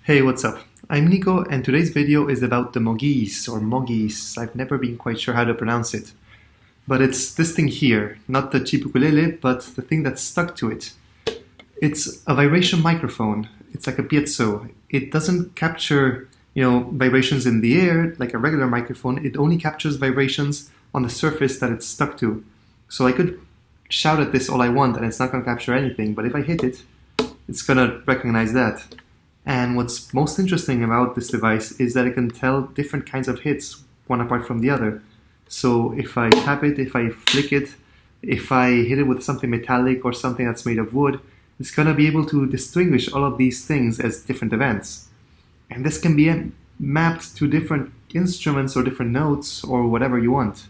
Hey, what's up? I'm Nico and today's video is about the Mogees or Mogees. I've never been quite sure how to pronounce it. But it's this thing here, not the cheap ukulele, but the thing that's stuck to it. It's a vibration microphone. It's like a piezo. It doesn't capture, vibrations in the air like a regular microphone. It only captures vibrations on the surface that it's stuck to. So I could shout at this all I want and it's not going to capture anything, but if I hit it, it's going to recognize that. And what's most interesting about this device is that it can tell different kinds of hits, one apart from the other. So if I tap it, if I flick it, if I hit it with something metallic or something that's made of wood, it's going to be able to distinguish all of these things as different events. And this can be mapped to different instruments or different notes or whatever you want.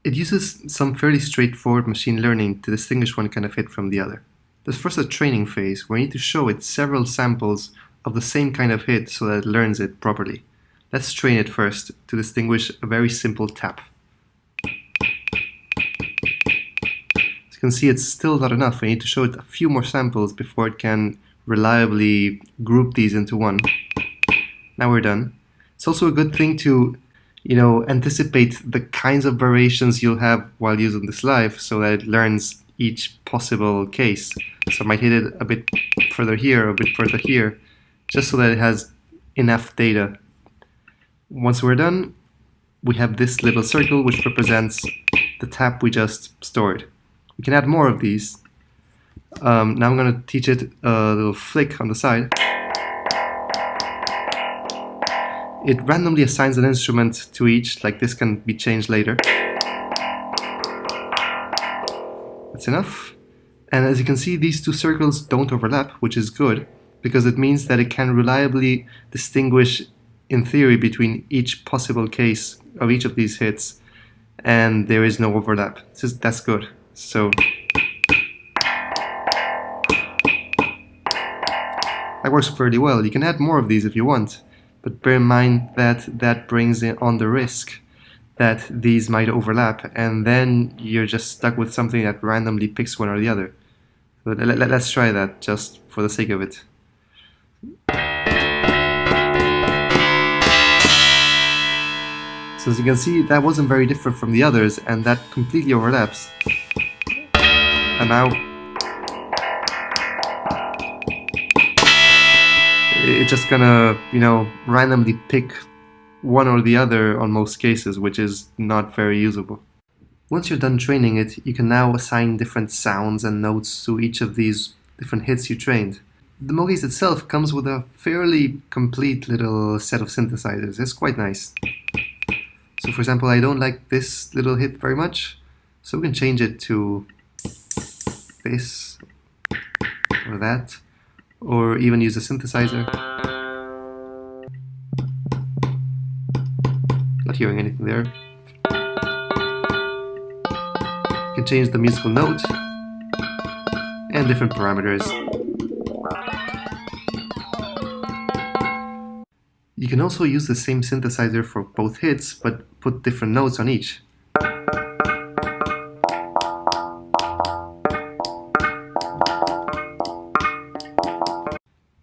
It uses some fairly straightforward machine learning to distinguish one kind of hit from the other. There's first a training phase where you need to show it several samples of the same kind of hit so that it learns it properly. Let's train it first to distinguish a very simple tap. As you can see, it's still not enough. I need to show it a few more samples before it can reliably group these into one. Now we're done. It's also a good thing to anticipate the kinds of variations you'll have while using this live so that it learns each possible case. So I might hit it a bit further here, a bit further here, just so that it has enough data. Once we're done, we have this little circle which represents the tap we just stored. We can add more of these. Now I'm going to teach it a little flick on the side. It randomly assigns an instrument to each, like this can be changed later. That's enough. And as you can see, these two circles don't overlap, which is good, because it means that it can reliably distinguish, in theory, between each possible case of each of these hits, and there is no overlap. That's good. So that works fairly well. You can add more of these if you want. But bear in mind that that brings on the risk that these might overlap, and then you're just stuck with something that randomly picks one or the other. So let's try that just for the sake of it. So as you can see, that wasn't very different from the others, and that completely overlaps. And now it's just gonna, randomly pick one or the other on most cases, which is not very usable. Once you're done training it, you can now assign different sounds and notes to each of these different hits you trained. The Mogees itself comes with a fairly complete little set of synthesizers. It's quite nice. So for example, I don't like this little hit very much, so we can change it to this or that, or even use a synthesizer. Not hearing anything there. You can change the musical note and different parameters. You can also use the same synthesizer for both hits, but put different notes on each.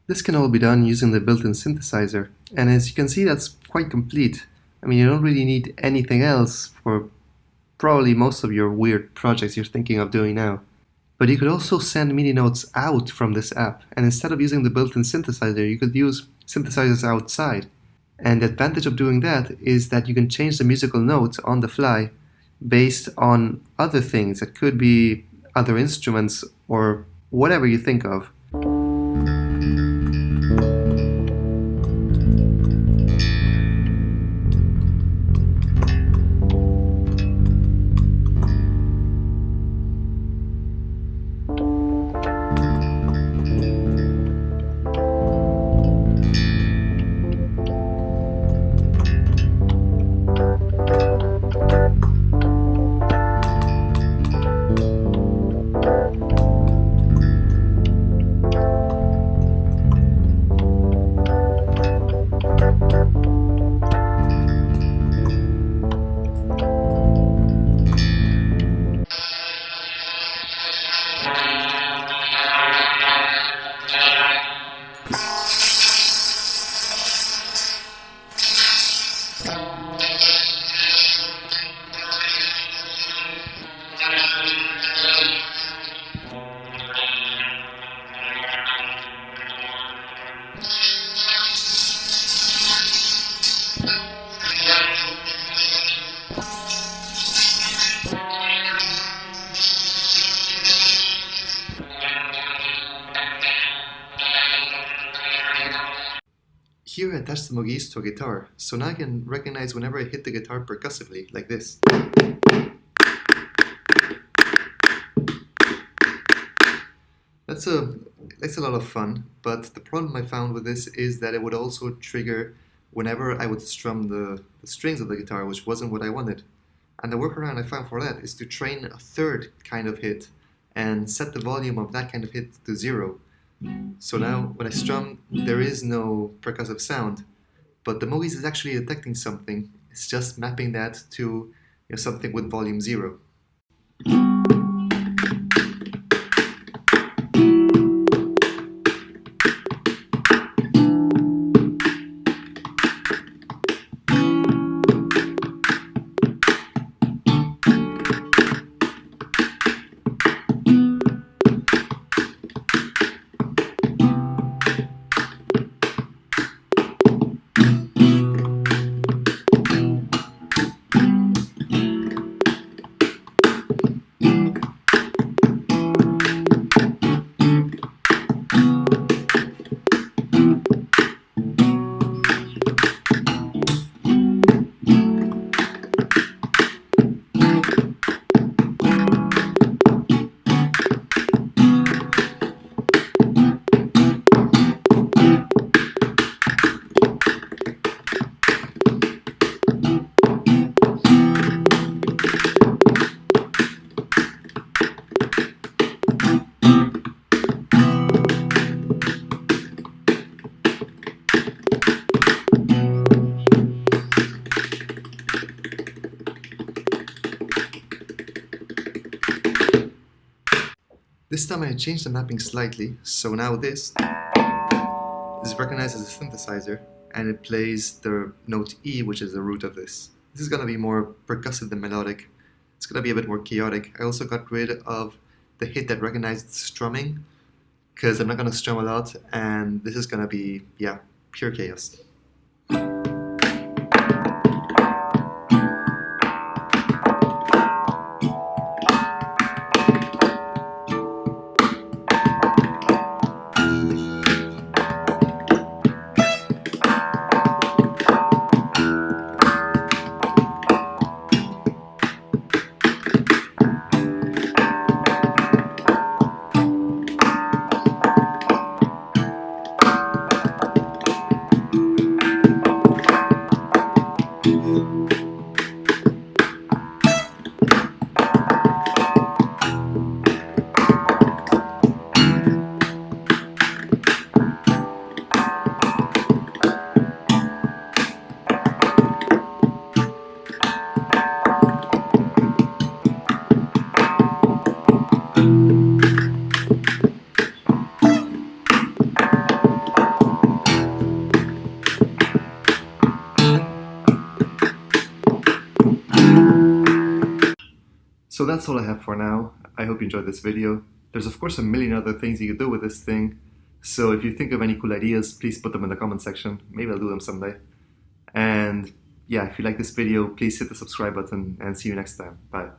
This can all be done using the built-in synthesizer, and as you can see, that's quite complete. I mean, you don't really need anything else for probably most of your weird projects you're thinking of doing now. But you could also send MIDI notes out from this app, and instead of using the built-in synthesizer, you could use synthesizers outside. And the advantage of doing that is that you can change the musical note on the fly based on other things. It could be other instruments or whatever you think of. attach the Mogees to a guitar, so now I can recognize whenever I hit the guitar percussively, like this. That's a lot of fun, but the problem I found with this is that it would also trigger whenever I would strum the strings of the guitar, which wasn't what I wanted. And the workaround I found for that is to train a third kind of hit and set the volume of that kind of hit to 0. So now when I strum, there is no percussive sound, but the Mogees is actually detecting something. It's just mapping that to something with volume 0. This time I changed the mapping slightly, so now this is recognized as a synthesizer, and it plays the note E, which is the root of this. This is going to be more percussive than melodic. It's going to be a bit more chaotic. I also got rid of the hit that recognized strumming, because I'm not going to strum a lot, and this is going to be, yeah, pure chaos. So that's all I have for now. I hope you enjoyed this video. There's of course a million other things you could do with this thing, so if you think of any cool ideas, please put them in the comment section. Maybe I'll do them someday. And yeah, if you like this video, please hit the subscribe button and see you next time. Bye.